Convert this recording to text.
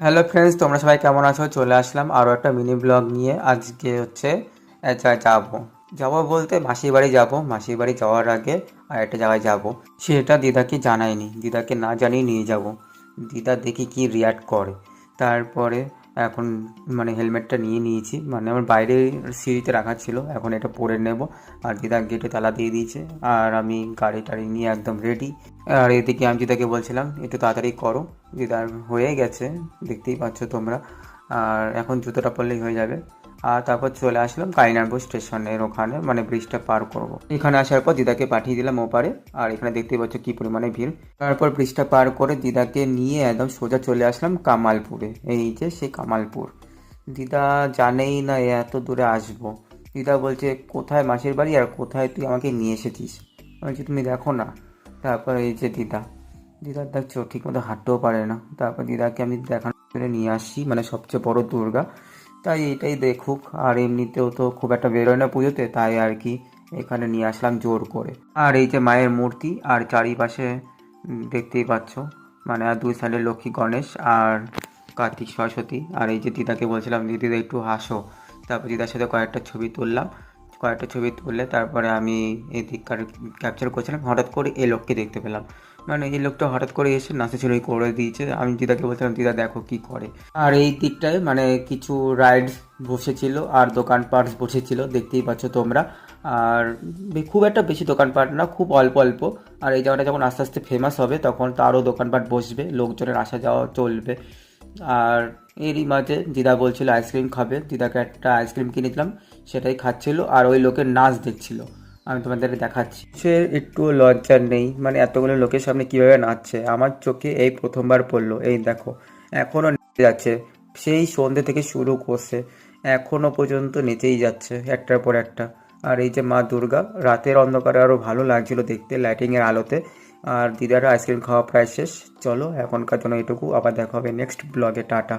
Hello friends, তোমরা সবাই কেমন আছো? চলে আসলাম আরও একটা মিনি ব্লগ নিয়ে। আজকে হচ্ছে এক জায়গায় যাবো বলতে মাসির বাড়ি যাবো। মাসির বাড়ি যাওয়ার আগে আর একটা জায়গায় যাবো, সেটা দিদাকে জানাইনি। দিদাকে না জানিয়ে নিয়ে যাব। দিদা দেখি কি রিয়াক্ট করে। তারপরে এখন হেলমেটটা নিয়ে নিয়েছি, আমার বাইরে সিঁড়িতে রাখা ছিল, এখন এটা পরে নেব। আর দিদা গেটে তালা দিয়ে দিয়েছে, আর আমি গাড়ি টাড়ি নিয়ে একদম রেডি। আর এদিকে আমি দিদাকে বলছিলাম একটু তাড়াতাড়ি করো। দিদার হয়ে গেছে, দেখতেই পাচ্ছ তোমরা। আর এখন জুতোটা পরলেই হয়ে যাবে। আর তারপর চলে আসলাম কালিনারপুর স্টেশনের ওখানে, ব্রিজটা পার করব। এখানে আসার পর দিদাকে পাঠিয়ে দিলাম ওপারে। আর এখানে দেখতেই পাচ্ছ কি পরিমাণে ভিড়। তারপর ব্রিজটা পার করে দিদাকে নিয়ে একদম সোজা চলে আসলাম কামালপুরে। এই যে সেই কামালপুর। দিদা জানেই না এত দূরে আসবো। দিদা বলছে কোথায় মাসির বাড়ি আর কোথায় তুই আমাকে নিয়ে এসেছিস। আমি বলছি তুমি দেখো না। তারপর এই যে দিদার দেখছো ঠিক মতো হাঁটতেও পারে না। তারপর দিদাকে আমি দেখানোর জন্য নিয়ে আসি, সবচেয়ে বড় দুর্গা, তাই এটাই দেখুক। আর এমনিতেও তো খুব একটা বেরোয় না পুজোতে, তাই আর কি এখানে নিয়ে আসলাম জোর করে। আর এই যে মায়ের মূর্তি, আর চারিপাশে দেখতেই পাচ্ছ, আর দুই সাইডে লক্ষ্মী গণেশ আর কার্তিক সরস্বতী। আর এই যে দিদাকে বলছিলাম দিদা একটু হাসো। তারপর দিদার সাথে কয়েকটা ছবি তুললাম। কয়েকটা ছবি তুললে তারপরে আমি এই দিককার ক্যাপচার করছিলাম। হঠাৎ করে এই লোককে দেখতে পেলাম, এই লোকটা হঠাৎ করে এসে নাচাচুরি করে দিয়েছে। আমি দিদাকে বলছিলাম দিদা দেখো কি করে। আর এই দিকটায় কিছু রাইডস বসেছিল আর দোকানপাট বসেছিল, দেখতেই পাচ্ছ তোমরা। আর খুব একটা বেশি দোকানপাট না, খুব অল্প অল্প। আর এই জায়গাটা যখন আস্তে আস্তে ফেমাস হবে তখন তো আরও দোকানপাট বসবে, লোকজনের আসা যাওয়া চলবে। আর এরই মাঝে দিদা বলছিল আইসক্রিম খাবে। দিদাকে একটা আইসক্রিম কিনে দিলাম, সেটাই খাচ্ছিল আর ওই লোকের নাচ দেখছিল। আমি তোমাদের দেখাচ্ছি। সে একটু লজ্জা নেই, এতগুলো লোকের সামনে কিভাবে নাচছে। আমার চোখে এই প্রথমবার পড়লো। এই দেখো, এখনও নেচে যাচ্ছে। সেই সন্ধ্যে থেকে শুরু করছে, এখনও পর্যন্ত নেচেই যাচ্ছে একটার পর একটা। আর এই যে মা দুর্গা, রাতের অন্ধকারে আরও ভালো লাগছিল দেখতে লাইটিংয়ের আলোতে। আর দিদারা আইসক্রিম খাওয়া প্রায় শেষ। চলো এখনকার জন্য এটুকু, আবার দেখা হবে নেক্সট ব্লগে। টাটা।